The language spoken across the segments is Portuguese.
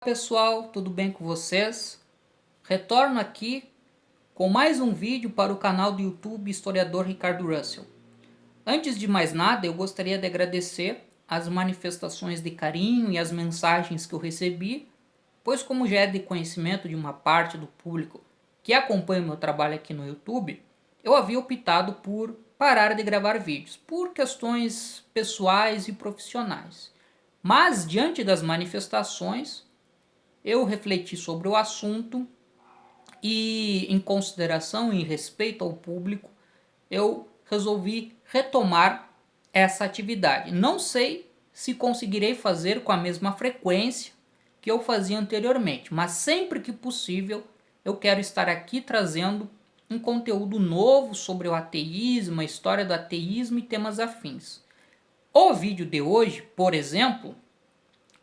Pessoal, tudo bem com vocês? Retorno aqui com mais um vídeo para o canal do YouTube Historiador Ricardo Russell. Antes de mais nada, eu gostaria de agradecer as manifestações de carinho e as mensagens que eu recebi, pois como já é de conhecimento de uma parte do público que acompanha o meu trabalho aqui no YouTube, eu havia optado por parar de gravar vídeos, por questões pessoais e profissionais. Mas, diante das manifestações, eu refleti sobre o assunto e, em consideração e respeito ao público, eu resolvi retomar essa atividade. Não sei se conseguirei fazer com a mesma frequência que eu fazia anteriormente, mas sempre que possível eu quero estar aqui trazendo um conteúdo novo sobre o ateísmo, a história do ateísmo e temas afins. O vídeo de hoje, por exemplo,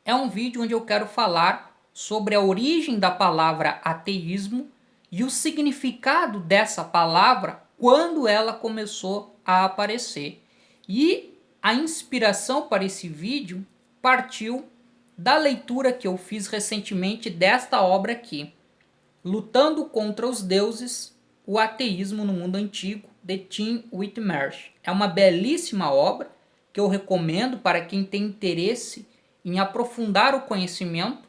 é um vídeo onde eu quero falar sobre a origem da palavra ateísmo e o significado dessa palavra quando ela começou a aparecer. E a inspiração para esse vídeo partiu da leitura que eu fiz recentemente desta obra aqui, Lutando contra os Deuses, o Ateísmo no Mundo Antigo, de Tim Whitmarsh. É uma belíssima obra que eu recomendo para quem tem interesse em aprofundar o conhecimento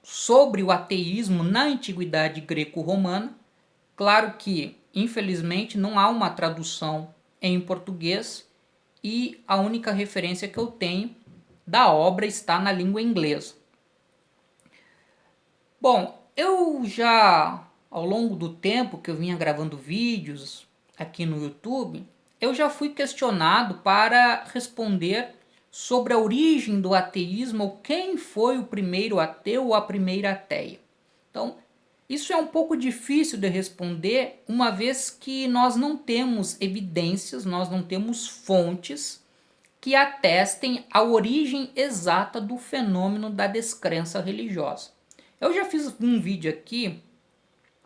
sobre o ateísmo na antiguidade greco-romana. Claro que, infelizmente, não há uma tradução em português e a única referência que eu tenho da obra está na língua inglesa. Bom, eu já, ao longo do tempo que eu vinha gravando vídeos aqui no YouTube, eu já fui questionado para responder sobre a origem do ateísmo, ou quem foi o primeiro ateu ou a primeira ateia. Então, isso é um pouco difícil de responder, uma vez que nós não temos evidências, nós não temos fontes que atestem a origem exata do fenômeno da descrença religiosa. Eu já fiz um vídeo aqui,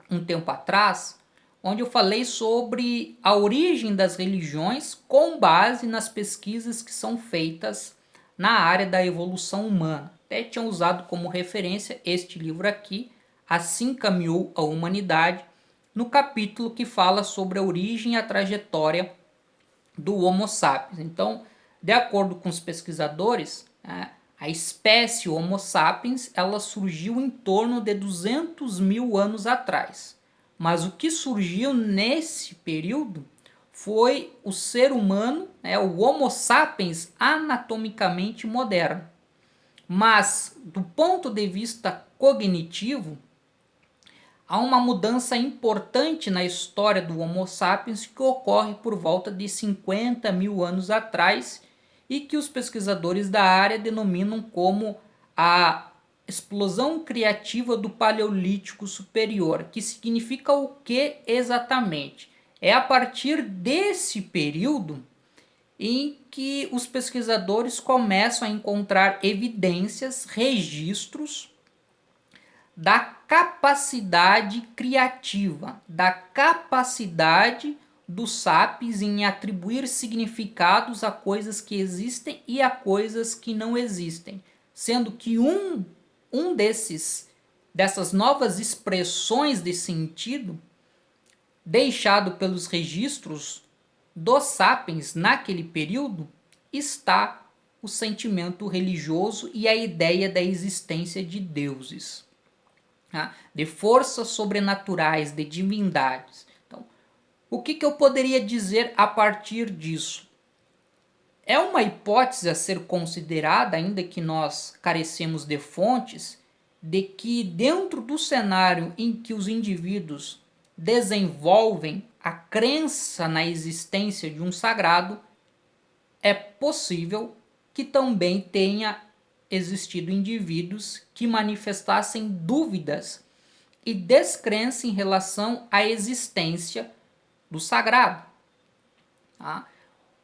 um tempo atrás, onde eu falei sobre a origem das religiões com base nas pesquisas que são feitas na área da evolução humana. Até tinha usado como referência este livro aqui, Assim Caminhou a Humanidade, no capítulo que fala sobre a origem e a trajetória do Homo sapiens. Então, de acordo com os pesquisadores, a espécie Homo sapiens ela surgiu em torno de 200 mil anos atrás. Mas o que surgiu nesse período foi o ser humano, o Homo sapiens anatomicamente moderno. Mas, do ponto de vista cognitivo, há uma mudança importante na história do Homo sapiens que ocorre por volta de 50 mil anos atrás e que os pesquisadores da área denominam como a explosão criativa do Paleolítico Superior, que significa o que exatamente? É a partir desse período em que os pesquisadores começam a encontrar evidências, registros da capacidade criativa, da capacidade dos sapiens em atribuir significados a coisas que existem e a coisas que não existem, sendo que um dessas novas expressões de sentido deixado pelos registros dos sapiens naquele período está o sentimento religioso e a ideia da existência de deuses, de forças sobrenaturais, de divindades. Então, o que eu poderia dizer a partir disso? É uma hipótese a ser considerada, ainda que nós carecemos de fontes, de que dentro do cenário em que os indivíduos desenvolvem a crença na existência de um sagrado, é possível que também tenha existido indivíduos que manifestassem dúvidas e descrença em relação à existência do sagrado.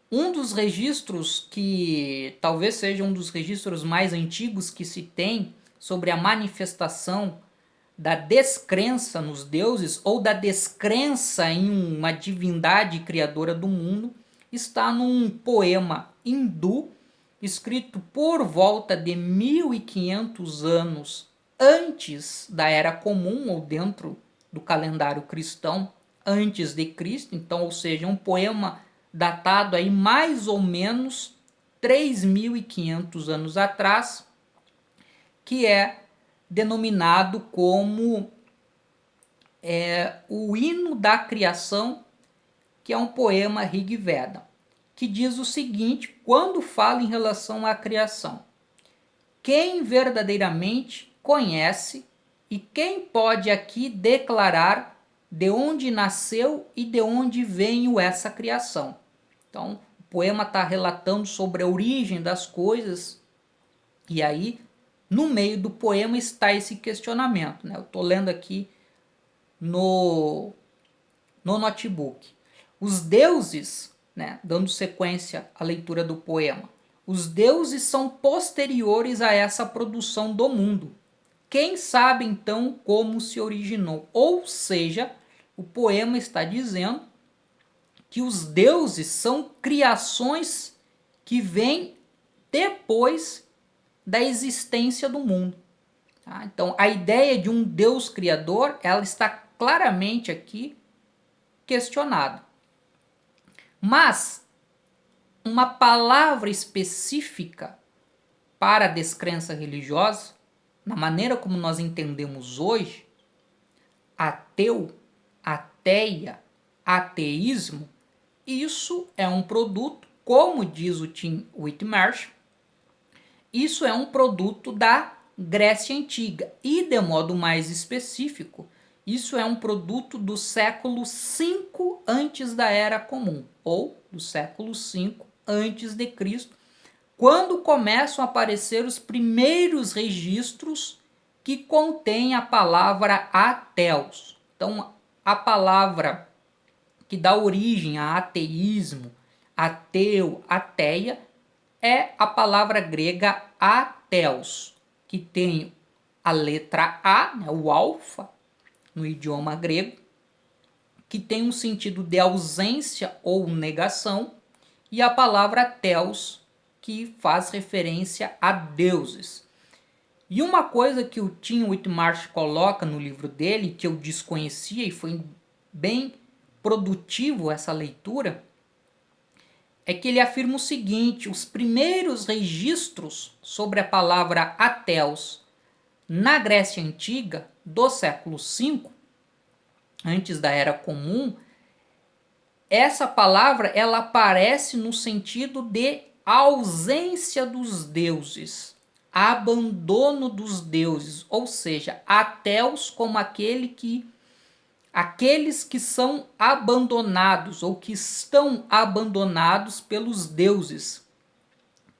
Um dos registros que talvez seja um dos registros mais antigos que se tem sobre a manifestação da descrença nos deuses ou da descrença em uma divindade criadora do mundo está num poema hindu escrito por volta de 1500 anos antes da Era Comum, ou dentro do calendário cristão, antes de Cristo. Então, ou seja, um poema datado aí mais ou menos 3.500 anos atrás, que é denominado como o Hino da Criação, que é um poema Rig Veda, que diz o seguinte, quando fala em relação à criação: quem verdadeiramente conhece e quem pode aqui declarar de onde nasceu e de onde veio essa criação? Então, o poema está relatando sobre a origem das coisas, e aí, no meio do poema está esse questionamento, né? Eu estou lendo aqui no notebook. Os deuses, né, dando sequência à leitura do poema, os deuses são posteriores a essa produção do mundo. Quem sabe então como se originou? Ou seja, o poema está dizendo que os deuses são criações que vêm depois da existência do mundo. Tá? Então, a ideia de um Deus criador, ela está claramente aqui questionada. Mas uma palavra específica para a descrença religiosa, na maneira como nós entendemos hoje, ateu, ateia, ateísmo, isso é um produto, como diz o Tim Whitmarsh, isso é um produto da Grécia Antiga e, de modo mais específico, isso é um produto do século V antes da Era Comum, ou do século V antes de Cristo, quando começam a aparecer os primeiros registros que contêm a palavra ateus. Então, a palavra que dá origem a ateísmo, ateu, ateia, é a palavra grega ateos, que tem a letra A, né, o alfa, no idioma grego, que tem um sentido de ausência ou negação, e a palavra theos, que faz referência a deuses. E uma coisa que o Tim Whitmarsh coloca no livro dele, que eu desconhecia e foi bem produtivo essa leitura, é que ele afirma o seguinte: os primeiros registros sobre a palavra ateus na Grécia Antiga, do século V, antes da Era Comum, essa palavra ela aparece no sentido de ausência dos deuses, abandono dos deuses, ou seja, ateus como aqueles que são abandonados ou que estão abandonados pelos deuses,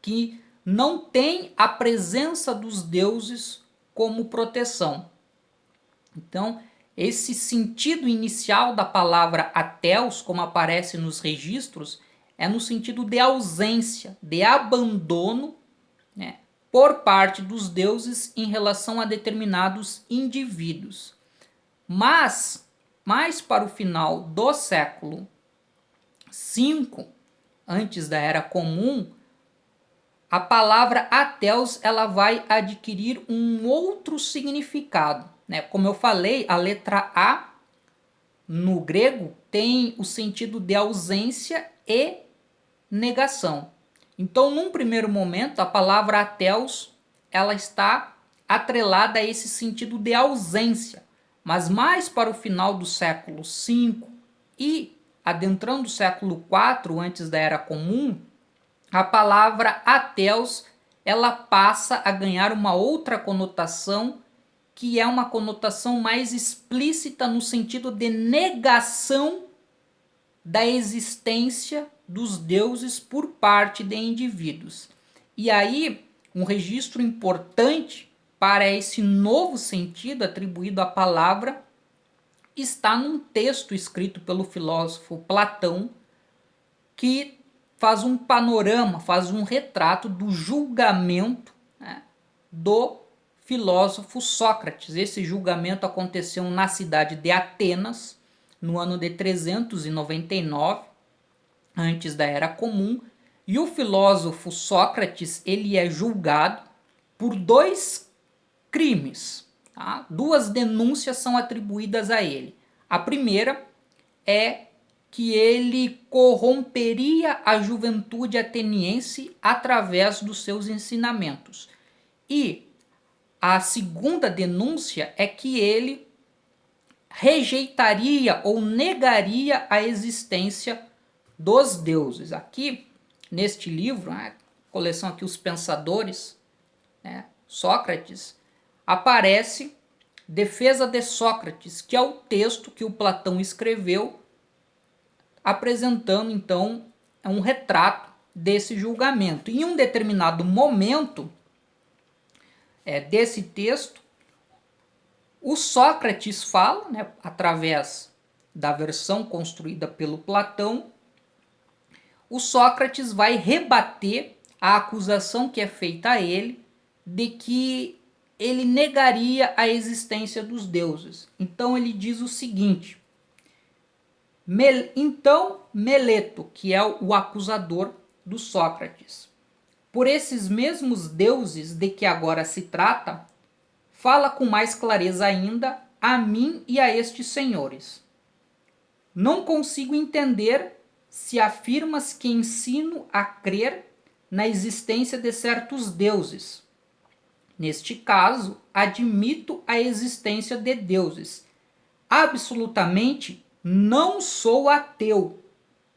que não têm a presença dos deuses como proteção. Então, esse sentido inicial da palavra ateus, como aparece nos registros, é no sentido de ausência, de abandono, né, por parte dos deuses em relação a determinados indivíduos. Mas, mais para o final do século V, antes da Era Comum, a palavra ateus ela vai adquirir um outro significado, né? Como eu falei, a letra A no grego tem o sentido de ausência e negação. Então, num primeiro momento, a palavra ateus ela está atrelada a esse sentido de ausência, mas mais para o final do século V e adentrando o século IV antes da Era Comum, a palavra ateus ela passa a ganhar uma outra conotação, que é uma conotação mais explícita no sentido de negação da existência dos deuses por parte de indivíduos. E aí, um registro importante para esse novo sentido atribuído à palavra está num texto escrito pelo filósofo Platão, que faz um panorama, faz um retrato do julgamento, né, do filósofo Sócrates. Esse julgamento aconteceu na cidade de Atenas, no ano de 399, antes da Era Comum, E o filósofo Sócrates, ele é julgado por 2 crimes. Tá? 2 denúncias são atribuídas a ele. A primeira é que ele corromperia a juventude ateniense através dos seus ensinamentos. E a segunda denúncia é que ele rejeitaria ou negaria a existência dos deuses. Aqui, neste livro, né, coleção aqui Os Pensadores, né, Sócrates, aparece Defesa de Sócrates, que é o texto que o Platão escreveu, apresentando então um retrato desse julgamento. Em um determinado momento desse texto, o Sócrates fala, né, através da versão construída pelo Platão, o Sócrates vai rebater a acusação que é feita a ele de que ele negaria a existência dos deuses. Então ele diz o seguinte: então Meleto, que é o acusador do Sócrates, por esses mesmos deuses de que agora se trata, fala com mais clareza ainda a mim e a estes senhores. Não consigo entender se afirmas que ensino a crer na existência de certos deuses. Neste caso, admito a existência de deuses. Absolutamente não sou ateu,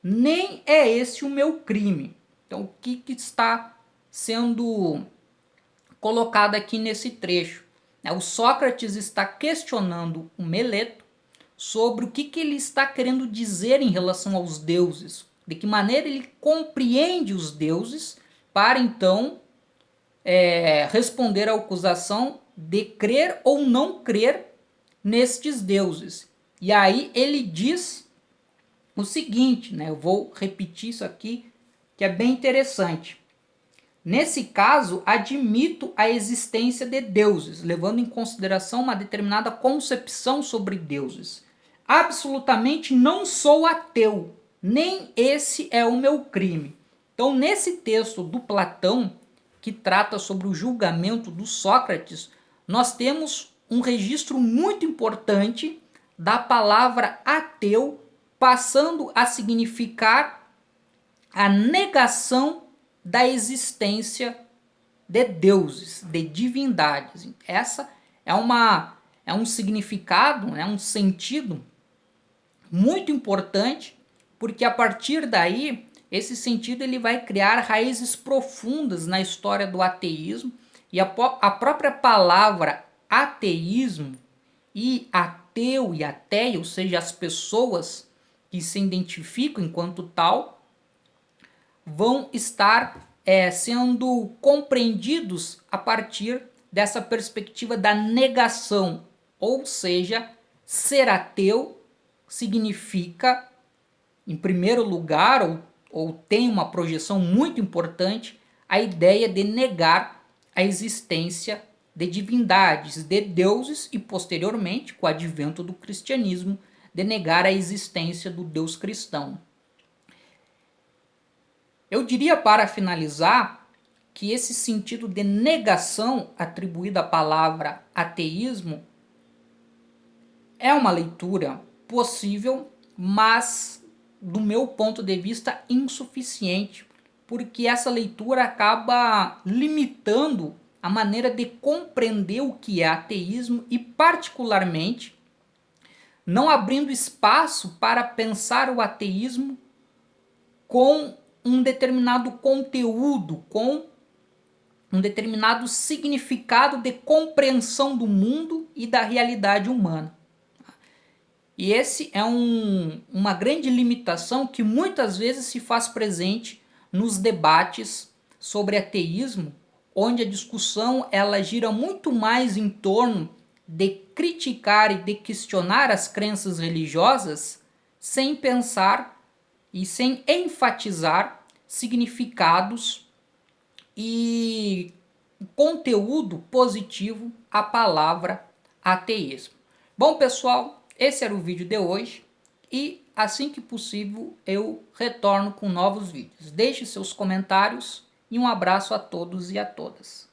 nem é esse o meu crime. Então, o que está sendo colocado aqui nesse trecho? O Sócrates está questionando o Meleto sobre o que ele está querendo dizer em relação aos deuses, de que maneira ele compreende os deuses para então responder à acusação de crer ou não crer nestes deuses. E aí ele diz o seguinte, né? Eu vou repetir isso aqui, que é bem interessante. Nesse caso, admito a existência de deuses, levando em consideração uma determinada concepção sobre deuses. Absolutamente não sou ateu, nem esse é o meu crime. Então, nesse texto do Platão, que trata sobre o julgamento do Sócrates, nós temos um registro muito importante da palavra ateu, passando a significar a negação da existência de deuses, de divindades. Essa é um significado, um sentido muito importante, porque a partir daí esse sentido ele vai criar raízes profundas na história do ateísmo, e a própria palavra ateísmo e ateu e ateia, ou seja, as pessoas que se identificam enquanto tal, vão estar sendo compreendidos a partir dessa perspectiva da negação, ou seja, ser ateu significa, em primeiro lugar, ou tem uma projeção muito importante, a ideia de negar a existência de divindades, de deuses, e posteriormente, com o advento do cristianismo, de negar a existência do Deus cristão. Eu diria, para finalizar, que esse sentido de negação atribuído à palavra ateísmo é uma leitura possível, mas, do meu ponto de vista, insuficiente, porque essa leitura acaba limitando a maneira de compreender o que é ateísmo e, particularmente, não abrindo espaço para pensar o ateísmo com um determinado conteúdo, com um determinado significado de compreensão do mundo e da realidade humana. E esse é uma grande limitação que muitas vezes se faz presente nos debates sobre ateísmo, onde a discussão ela gira muito mais em torno de criticar e de questionar as crenças religiosas, sem pensar e sem enfatizar significados e conteúdo positivo à palavra ateísmo. Bom, pessoal, esse era o vídeo de hoje e assim que possível eu retorno com novos vídeos. Deixe seus comentários e um abraço a todos e a todas.